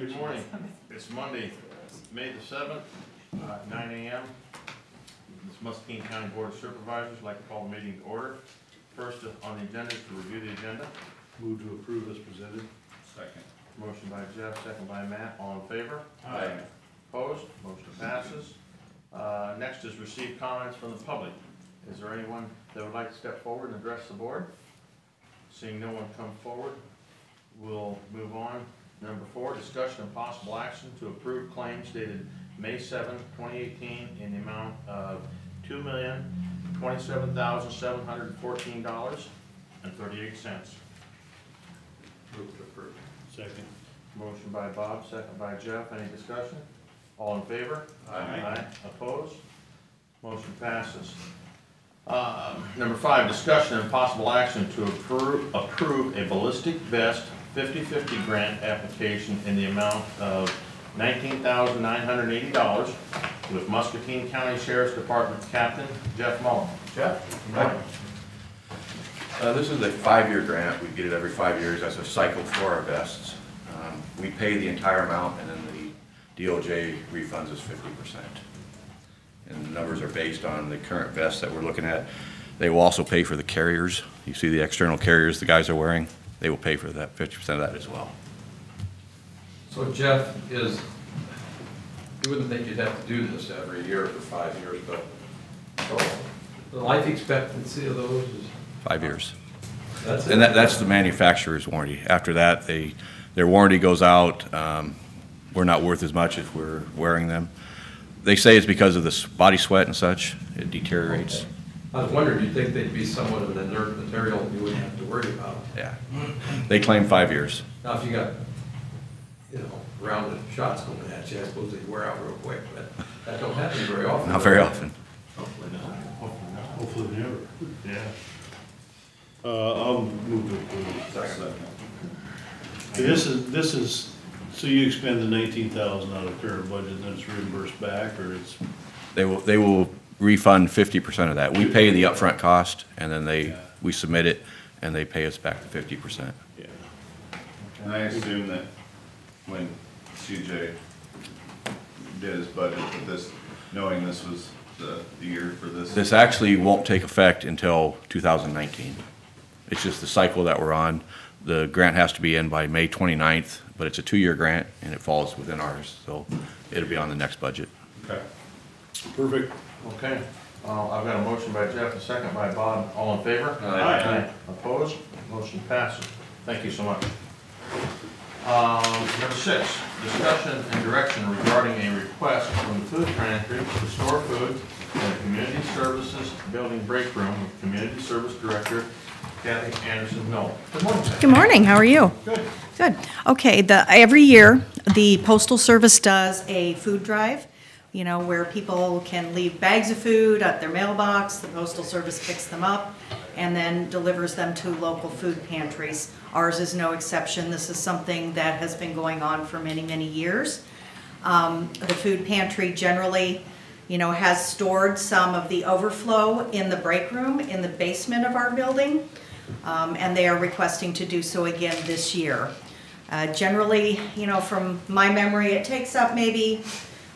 Good morning. It's Monday, May the 7th, 9 a.m. This Muscatine County Board of Supervisors. I'd like to call the meeting to order. First on the agenda is to review the agenda. Move to approve as presented. Second. Motion by Jeff, second by Matt. All in favor? Aye. Opposed? Motion passes. Next is receive comments from the public. Is there anyone that would like to step forward and address the board? Seeing no one come forward, we'll move on. Number 4, discussion and possible action to approve claims dated May 7, 2018 in the amount of $2,027,714.38. Move to approve. Second. Motion by Bob, second by Jeff. Any discussion? All in favor? Aye. Opposed? Motion passes. Number 5, discussion and possible action to approve a ballistic vest 50/50 grant application in the amount of $19,980 with Muscatine County Sheriff's Department Captain Jeff Mullen. Jeff, good morning. This is a 5-year grant. We get it every 5 years as a cycle for our vests. We pay the entire amount and then the DOJ refunds us 50%. And the numbers are based on the current vests that we're looking at. They will also pay for the carriers. You see the external carriers the guys are wearing. They will pay for that, 50% of that as well. So Jeff, you wouldn't think you'd have to do this every year for 5 years, but so the life expectancy of those is 5 years. that's And that's the manufacturer's warranty. After that, their warranty goes out. We're not worth as much if we're wearing them. They say it's because of the body sweat and such. It deteriorates. Okay. I was wondering, you'd think they'd be somewhat of an inert material you wouldn't have to worry about. Yeah. They claim 5 years. Now, if you got, rounded shots going at you, I suppose they'd wear out real quick, but that don't happen very often. Not very often. Hopefully not. Hopefully never. Yeah. I'll move to approve. Second. This is, so you expend the 19,000 out of current budget and then it's reimbursed back, or it's? They will refund 50% of that. We pay the upfront cost and then we submit it and they pay us back the 50%. Yeah. And I assume that when CJ did his budget, that knowing this was the year for this. This actually won't take effect until 2019. It's just the cycle that we're on. The grant has to be in by May 29th, but it's a 2-year grant and it falls within ours, so it'll be on the next budget. Okay. Perfect. Okay. I've got a motion by Jeff, a second by Bob. All in favor? Aye. Opposed? Motion passes. Thank you so much. Number 6, discussion and direction regarding a request from the food pantry to store food in the Community Services Building Break Room with Community Service Director Kathy Anderson-Knoll. Good morning, Kathy. Good morning, how are you? Good. Good. Okay, every year, the Postal Service does a food drive, where people can leave bags of food at their mailbox. The Postal Service picks them up and then delivers them to local food pantries. Ours is no exception. This is something that has been going on for many, many years. The food pantry generally, has stored some of the overflow in the break room in the basement of our building, and they are requesting to do so again this year. Generally, from my memory, it takes up maybe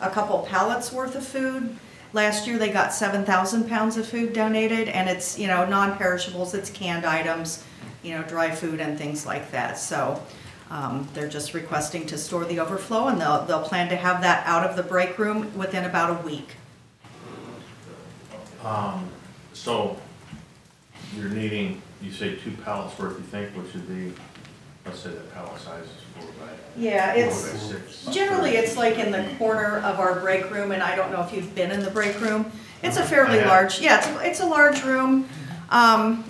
a couple pallets worth of food. Last year they got 7,000 pounds of food donated, and it's non-perishables, it's canned items, dry food and things like that. So they're just requesting to store the overflow, and they'll plan to have that out of the break room within about a week. So you're needing, you say 2 pallets worth, you think, which would be, let's say that pallet size is 4 by Yeah, 4 it's by 6. generally it's like in the corner of our break room, and I don't know if you've been in the break room. It's a fairly large, it's a large room.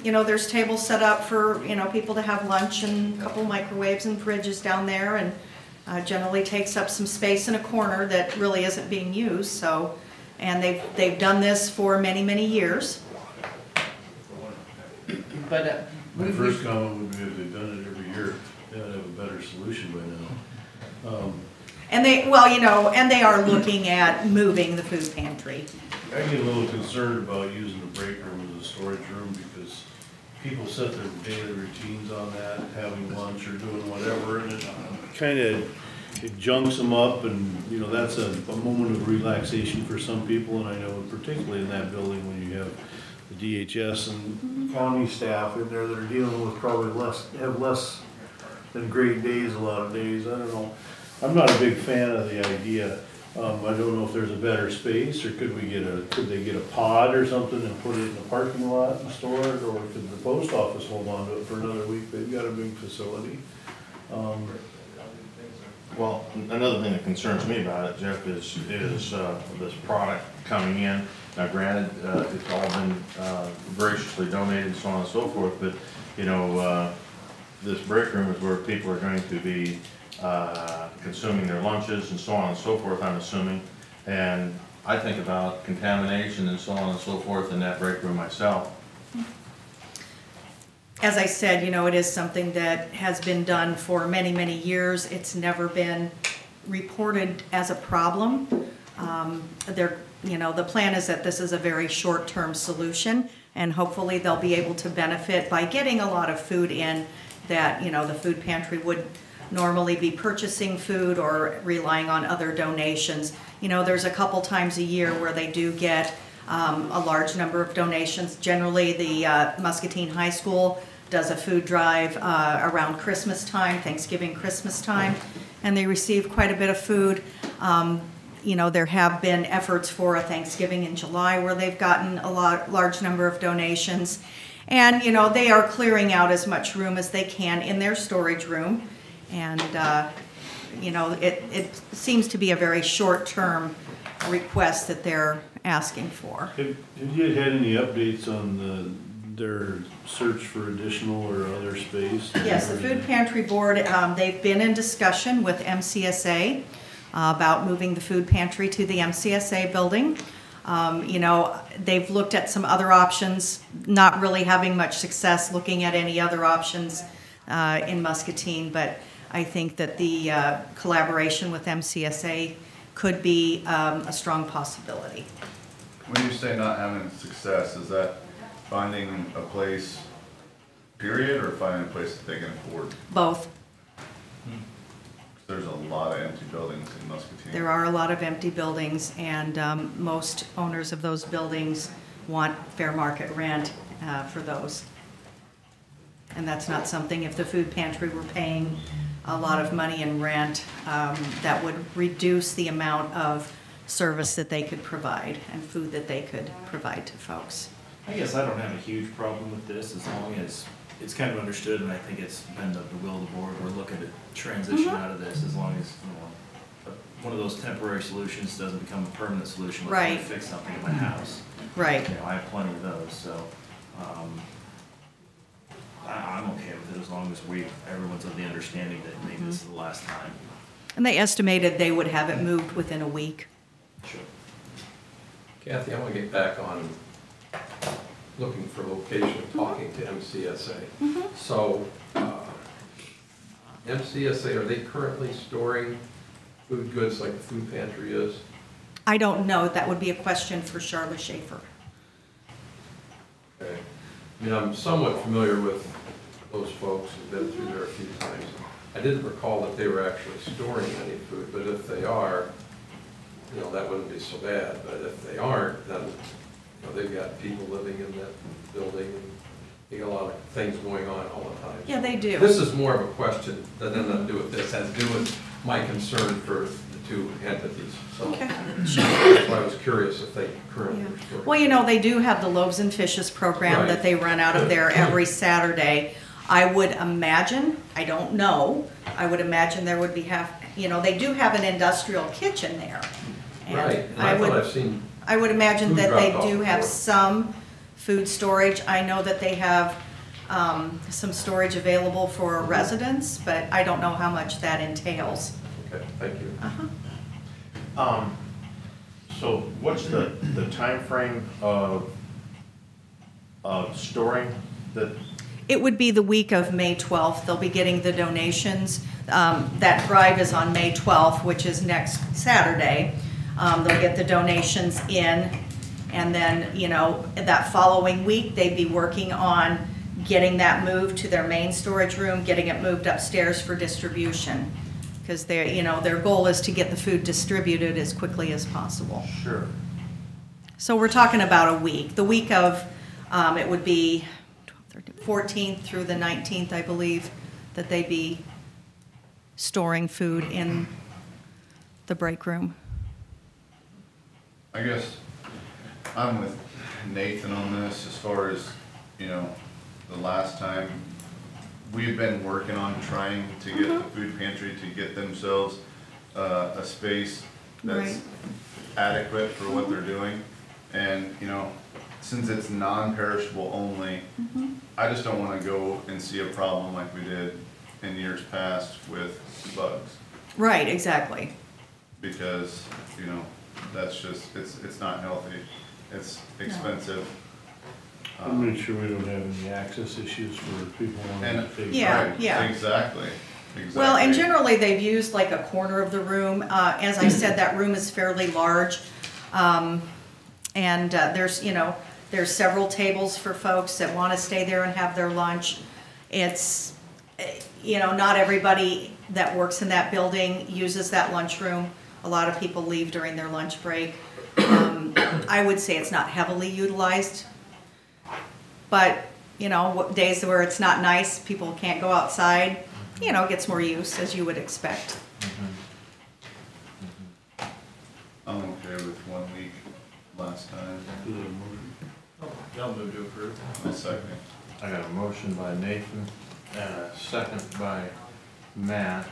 There's tables set up for people to have lunch, and a couple microwaves and fridges down there, and generally takes up some space in a corner that really isn't being used. So, and they've done this for many, many years. But My first comment would be if they've done it every year, they would have a better solution by now. and they are looking at moving the food pantry. I get a little concerned about using the break room as a storage room because people set their daily routines on that, having lunch or doing whatever, and it kind of it junks them up, and, you know, that's a moment of relaxation for some people, and I know particularly in that building when you have the DHS and county staff in there that are dealing with probably have less than great days, a lot of days, I don't know. I'm not a big fan of the idea. I don't know if there's a better space, or could they get a pod or something and put it in the parking lot and store it, or could the post office hold on to it for another week? They've got a big facility. Well, another thing that concerns me about it, Jeff, is this product coming in. Now granted, it's all been graciously donated and so on and so forth, but, you know, this break room is where people are going to be consuming their lunches and so on and so forth, I'm assuming. And I think about contamination and so on and so forth in that break room myself. As I said, you know, it is something that has been done for many, many years. It's never been reported as a problem. You know, the plan is that this is a very short-term solution, and hopefully they'll be able to benefit by getting a lot of food in that, you know, the food pantry would normally be purchasing food or relying on other donations. You know, there's a couple times a year where they do get a large number of donations. Generally, the Muscatine High School does a food drive around Christmas time, Thanksgiving, Christmas time, and they receive quite a bit of food. You know, there have been efforts for a Thanksgiving in July where they've gotten a large number of donations. And, you know, they are clearing out as much room as they can in their storage room. And, you know, it seems to be a very short-term request that they're asking for. Have you had any updates on their search for additional or other space? Yes, the Food Pantry Board, they've been in discussion with MCSA about moving the food pantry to the MCSA building. You know, they've looked at some other options, not really having much success looking at any other options in Muscatine, but I think that the collaboration with MCSA could be a strong possibility. When you say not having success, is that finding a place, period, or finding a place that they can afford? Both. There's a lot of empty buildings in Muscatine. There are a lot of empty buildings, and most owners of those buildings want fair market rent for those. And that's not something, if the food pantry were paying a lot of money in rent, that would reduce the amount of service that they could provide and food that they could provide to folks. I guess I don't have a huge problem with this as long as it's kind of understood, and I think it's been the will of the board. We're looking to transition out of this as long as, you know, one of those temporary solutions doesn't become a permanent solution. Let's Right. fix something in my house. Right. You know, I have plenty of those, so I'm okay with it as long as everyone's of the understanding that maybe this is the last time. And they estimated they would have it moved within a week. Sure. Kathy, I want to get back on looking for location, talking to MCSA. So, MCSA, are they currently storing food goods like the food pantry is? I don't know. That would be a question for Charlotte Schaefer. Okay. I mean, I'm somewhat familiar with those folks who've been through there a few times. I didn't recall that they were actually storing any food, but if they are, you know, that wouldn't be so bad. But if they aren't, then, you know, they've got people living in that building, and they got a lot of things going on all the time. Yeah, they do. This is more of a question that has nothing to do with this, has to do with my concern for the two entities. So Okay. that's why I was curious if they currently were storing. Well, you know, they do have the Loaves and Fishes program Right. that they run out of there every Saturday. I would imagine, I don't know, I would imagine there would be you know, they do have an industrial kitchen there. And Right, and I thought I've seen, I would imagine food that they dropped off do have before. some food storage. I know that they have some storage available for residents, but I don't know how much that entails. okay, thank you. Uh-huh. So what's the timeframe of storing the? It would be the week of May 12th. They'll be getting the donations. That drive is on May 12th, which is next Saturday. They'll get the donations in, and then, you know, that following week, they'd be working on getting that moved to their main storage room, getting it moved upstairs for distribution. because their goal is to get the food distributed as quickly as possible. Sure. So we're talking about a week. The week of, it would be 14th through the 19th, I believe, that they'd be storing food in the break room. I guess I'm with Nathan on this as far as, the last time. We've been working on trying to get the food pantry to get themselves a space that's Right. adequate for what they're doing. And, since it's non-perishable only, I just don't wanna go and see a problem like we did in years past with bugs. Right, exactly. Because, that's just, it's not healthy, it's expensive. Make sure we don't have any access issues for people wanting to take. Yeah, Right, yeah. Exactly. Well, and generally, they've used like a corner of the room. As I said, that room is fairly large. And there's several tables for folks that want to stay there and have their lunch. It's, not everybody that works in that building uses that lunchroom. A lot of people leave during their lunch break. I would say it's not heavily utilized. But, days where it's not nice, people can't go outside, it gets more use, as you would expect. I'm okay with 1 week last time. Y'all move to approve. I'll second. I got a motion by Nathan and a second by Matt.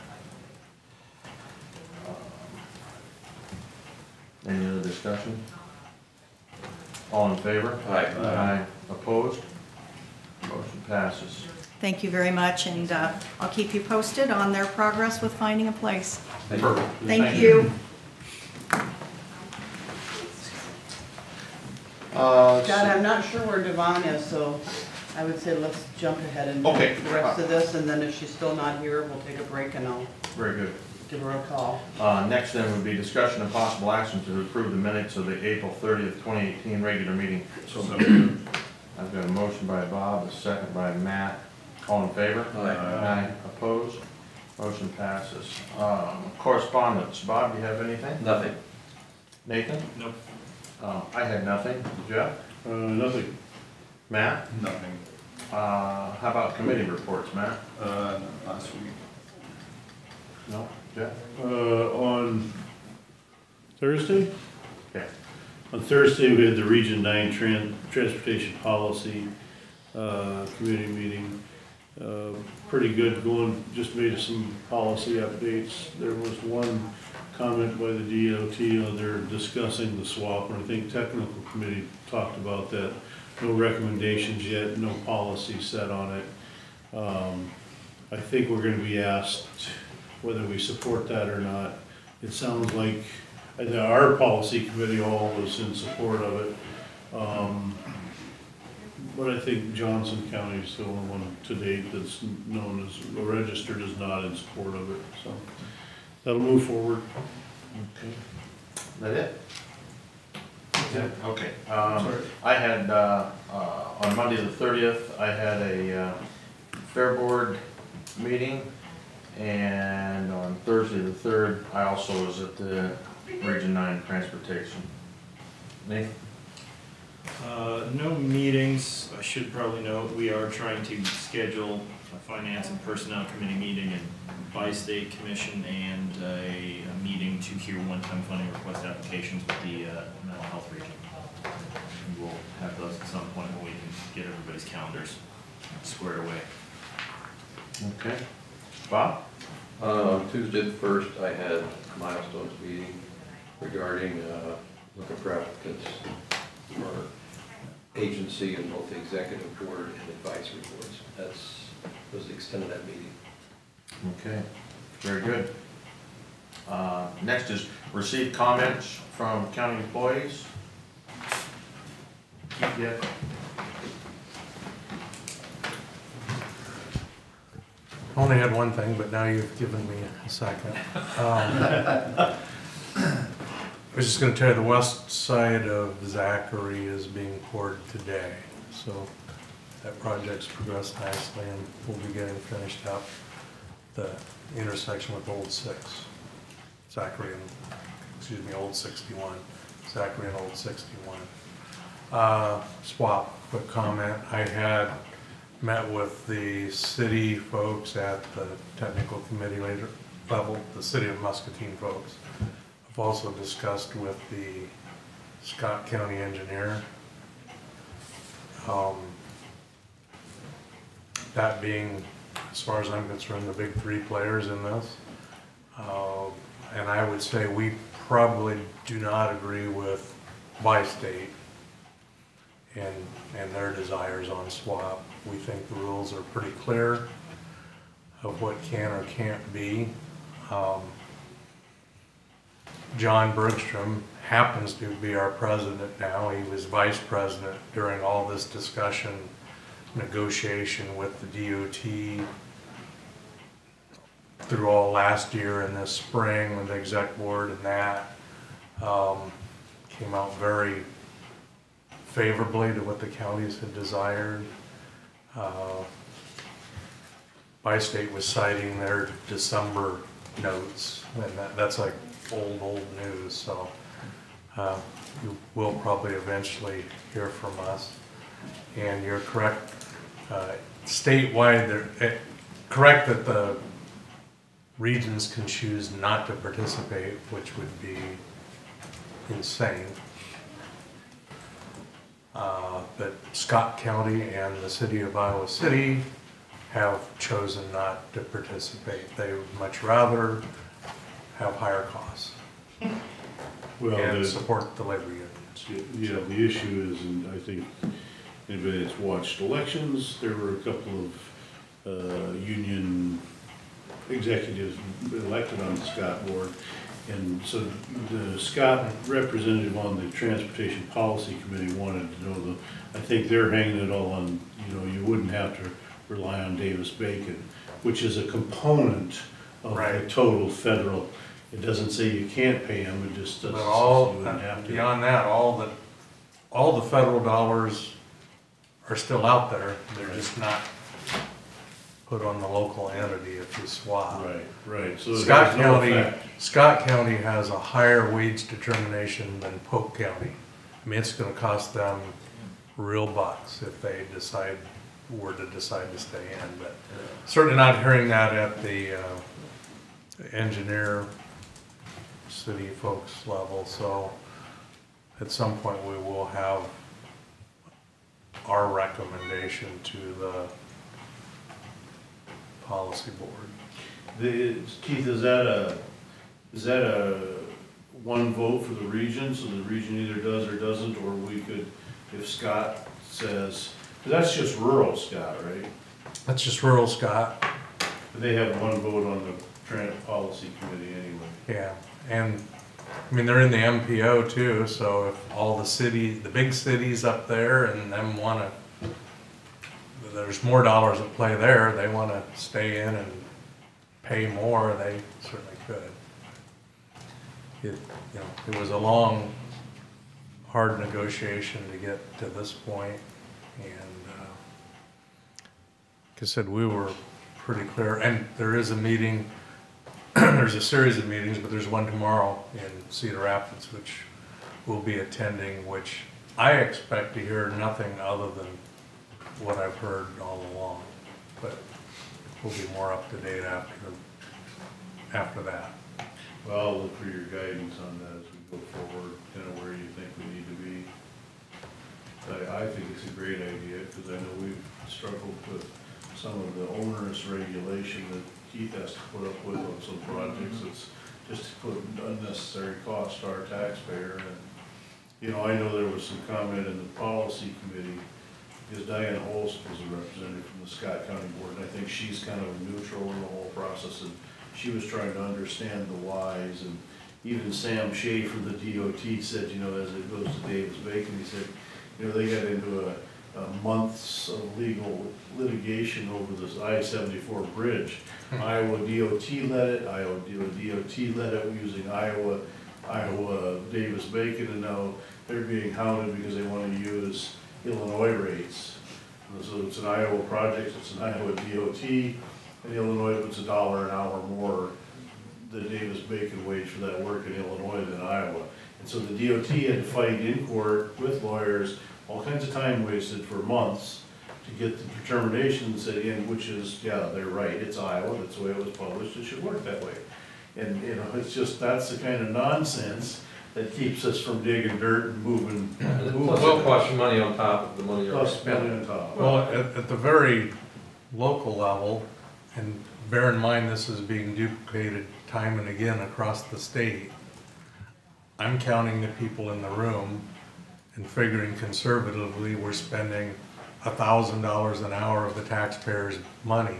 Any other discussion? All in favor? Aye. Aye. Opposed? Motion passes. Thank you very much, and I'll keep you posted on their progress with finding a place. Perfect. Thank you. John, I'm not sure where Devon is, so I would say let's jump ahead and do Okay. the rest of this, and then if she's still not here, we'll take a break and I'll Very good. give her a call. Next then would be discussion of possible action to approve the minutes of the April 30th, 2018 regular meeting. So I've got a motion by Bob, a second by Matt. All in favor? Aye. Opposed? Motion passes. Correspondence. Bob, do you have anything? Nothing. Nathan? Nope. I had nothing. Jeff? Nothing. Matt? Nothing. How about committee reports, Matt? Last week. No? Jeff? On Thursday? Yeah. On Thursday, we had the Region 9 Transportation Policy Committee meeting. Pretty good going, just made some policy updates. There was one comment by the DOT, they're discussing the swap, and I think Technical Committee talked about that. No recommendations yet, no policy set on it. I think we're gonna be asked whether we support that or not. It sounds like our policy committee all was in support of it. But I think Johnson County is the only one to date that's known as, registered as not in support of it, so that'll move forward. Okay. That it? Yeah. Okay. Sorry. I had, on Monday the 30th, I had a Fair Board meeting, and on Thursday the 3rd, I also was at the Region 9 Transportation. Nathan? No meetings. I should probably note, we are trying to schedule a finance and personnel committee meeting and bi-state commission and a meeting to hear one-time funding request applications with the mental health region. And we'll have those at some point when we can get everybody's calendars squared away. Okay. Bob? Tuesday the 1st, I had a milestones meeting regarding looking for applicants for agency and both the executive board and advisory boards. That was the extent of that meeting. Okay, very good. Next is receive comments from county employees. Keith, you have- Only had one thing, but now you've given me a second. I was just gonna tell you, the west side of Zachary is being poured today. So that project's progressed nicely and we'll be getting finished up the intersection with Old 6, Zachary and, Old 61, Zachary and Old 61. Swap, quick comment. I had met with the city folks at the technical committee level, the city of Muscatine folks. I've also discussed with the Scott County engineer. That being, as far as I'm concerned, the big three players in this. And I would say we probably do not agree with Bi-State and their desires on swap. We think the rules are pretty clear of what can or can't be. John Bergstrom happens to be our president now. He was vice president during all this discussion, negotiation with the DOT through all last year and this spring with the exec board, and that came out very favorably to what the counties had desired. Bi-State was citing their December notes, and that's like old news, so you will probably eventually hear from us. And you're correct, statewide, correct that the regions can choose not to participate, which would be insane. But Scott County and the city of Iowa City have chosen not to participate. They would much rather have higher costs and support the labor unions. Yeah, the issue is, and I think anybody that's watched elections, there were a couple of union executives elected on the Scott board. And so the Scott representative on the Transportation Policy Committee wanted to know I think they're hanging it all on, you wouldn't have to rely on Davis-Bacon, which is a component of the total federal. It doesn't say you can't pay them, it just doesn't say you wouldn't have to. Beyond that, all the federal dollars are still out there. They're just not put on the local entity if you swap. Right. So Scott County has a higher wage determination than Polk County. I mean, it's going to cost them real bucks if they were to decide to stay in. But certainly not hearing that at the engineer city folks level. So at some point we will have our recommendation to the policy board. Keith, is that a one vote for the region, so the region either does or doesn't, or we could, if Scott says, because that's just rural Scott, right? That's just rural Scott. But they have one vote on the Transit Policy Committee anyway. Yeah, and I mean, they're in the MPO too, so if all the big cities up there and them there's more dollars at play there, they want to stay in and pay more, they certainly could. It was a long, hard negotiation to get to this point, and like I said, we were pretty clear. And there is a meeting, there's a series of meetings, but there's one tomorrow in Cedar Rapids, which we'll be attending, which I expect to hear nothing other than what I've heard all along, but we'll be more up to date after that. Well, I'll look for your guidance on that as we go forward, kind of where you think we need to be. I think it's a great idea, because I know we've struggled with some of the onerous regulation that Keith has to put up with on some projects. It's just to put unnecessary cost to our taxpayer. And, I know there was some comment in the policy committee, because Diane Holst was a representative from the Scott County Board, and I think she's kind of neutral in the whole process, and she was trying to understand the whys. And even Sam Shea from the DOT said, as it goes to Davis-Bacon, he said, they got into a months of legal litigation over this I-74 bridge. Iowa DOT led it, Iowa DOT led it using Iowa Davis-Bacon, and now they're being hounded because they want to use Illinois rates. So it's an Iowa project, it's an Iowa DOT. In Illinois, it's $1 an hour more, the Davis-Bacon wage for that work in Illinois than Iowa. And so the DOT had to fight in court with lawyers, all kinds of time wasted for months to get the determination set in, which is, yeah, they're right, it's Iowa, that's the way it was published, it should work that way. And, you know, it's just, that's the kind of nonsense that keeps us from digging dirt and moving. Plus it'll cost you money on top of the money you're Plus money spending. on top. Well, at the very local level, and bear in mind this is being duplicated time and again across the state, I'm counting the people in the room and figuring conservatively we're spending $1,000 an hour of the taxpayers' money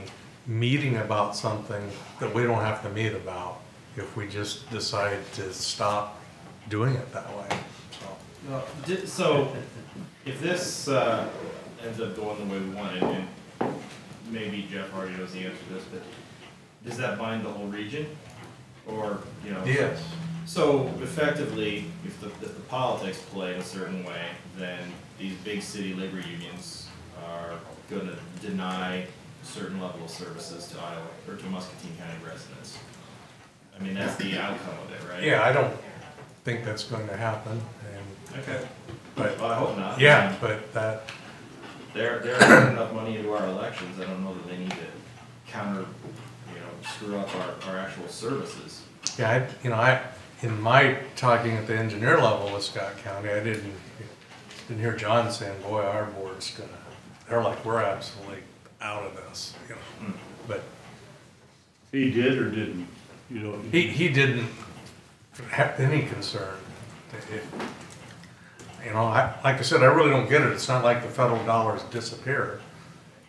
meeting about something that we don't have to meet about if we just decide to stop doing it that way. So, if this ends up going the way we want it, and maybe Jeff already knows the answer to this, but does that bind the whole region? Or, you know? Yes. So effectively, if the politics play in a certain way, then these big city labor unions are gonna deny a certain level of services to Iowa, or to Muscatine County residents. I mean, that's the outcome of it, right? Yeah, I don't think that's going to happen, and, Okay. but, Well, I hope not. yeah, but that, They're putting enough money into our elections, I don't know that they need to counter, you know, screw up our actual services. yeah, in my talking at the engineer level with Scott County, I didn't hear John saying, boy, our board's gonna, they're like, we're absolutely out of this, you know, but He did or didn't? You know, he didn't have any concern. You know, like I said, I really don't get it. It's not like the federal dollars disappear.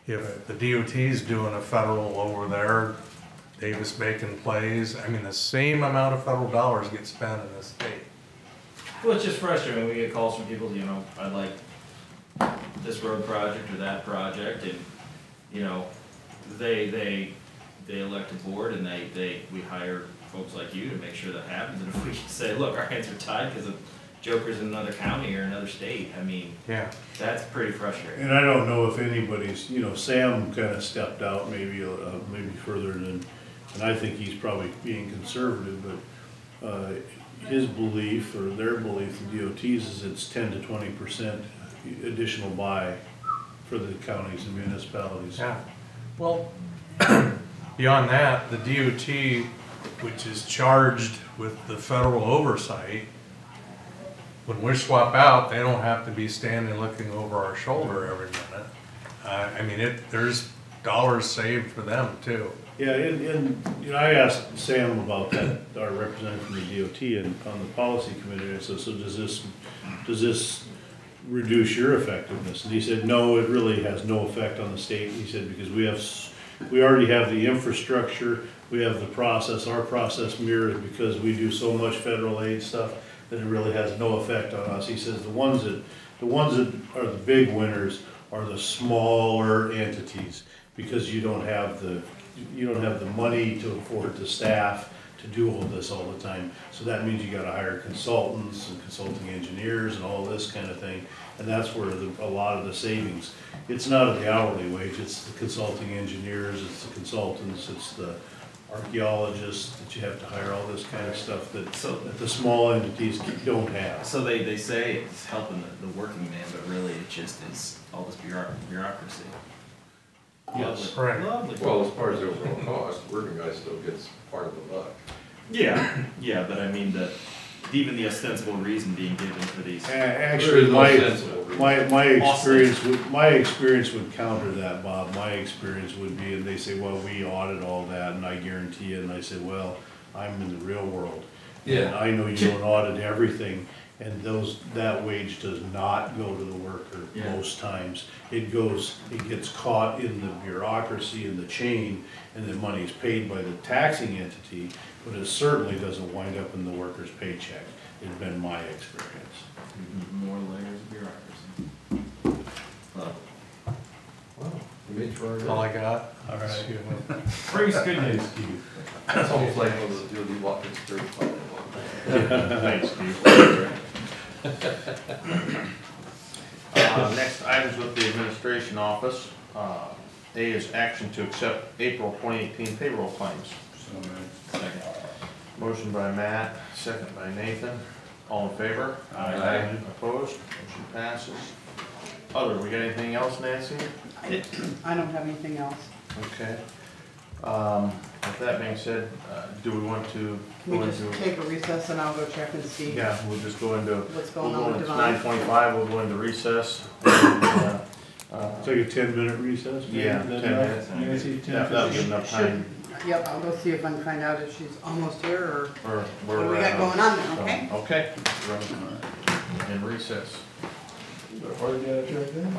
If the DOT's doing a federal over there, Davis-Bacon plays, I mean, the same amount of federal dollars get spent in the state. Well, it's just frustrating, we get calls from people, you know, I'd like this road project or that project, and, you know, they elect a board and we hire folks like you to make sure that happens, and if we say, look, our hands are tied because of jokers in another county or another state, I mean, Yeah. that's pretty frustrating. and I don't know if anybody's, you know, Sam kind of stepped out maybe further than, and I think he's probably being conservative, but his belief or their belief, the DOT's, is it's 10 to 20% additional buy for the counties and municipalities. Yeah. Well, beyond that, the DOT, which is charged with the federal oversight, when we swap out, they don't have to be standing looking over our shoulder every minute. I mean, there's dollars saved for them too. Yeah, and you know, I asked Sam about that, our representative from the DOT, and on the policy committee, I said, so does this reduce your effectiveness? And he said, no, it really has no effect on the state. He said, because we already have the infrastructure, we have the process, our process mirrors, because we do so much federal aid stuff, that it really has no effect on us. He says the ones that are the big winners are the smaller entities, because you don't have the money to afford the staff to do all this all the time. So that means you gotta hire consultants and consulting engineers and all this kind of thing. And that's where a lot of the savings, it's not at the hourly wage, it's the consulting engineers, it's the consultants, it's the archaeologists that you have to hire, all this kind of stuff that the small entities don't have. So they say it's helping the working man, but really it just is all this bureaucracy. Yes. Right. Lovely. Well, as far as the overall cost, the working guy still gets part of the buck. Yeah, but I mean, even the ostensible reason being given for these. Actually, There is no sensible reason. my experience would counter that, Bob. My experience would be, and they say, well, we audit all that, and I guarantee you, and I say, well, I'm in the real world. And Yeah. I know you don't audit everything, and that wage does not go to the worker Yeah. most times. It gets caught in the bureaucracy and the chain, and the money is paid by the taxing entity, but it certainly doesn't wind up in the worker's paycheck. It's been my experience. More layers of bureaucracy. Well, Wow, you made sure. That's all I got. All right. Excuse me. brings good news. That's almost like one of the DOD walking through. Thanks, Steve. Next items with the administration office. A is action to accept April 2018 payroll claims. So moved. Second. Motion by Matt, second by Nathan. All in favor? Aye. Opposed? Motion passes. Other, we got anything else, Nancy? I don't have anything else. Okay. With that being said, do we want to Can we go just into? take a recess and I'll go check and see Yeah, we'll just go into. what's going on with It's Devon? 9:25, we'll go into recess. And, It's like a 10-minute recess? maybe? Yeah, Is that 10 enough? minutes. Nancy, 10, That'll give 15? enough time, Yep, I'll go see if I can find out if she's almost here or or what we're. we got going on there, okay? Okay, in recess. Or you gotta check in?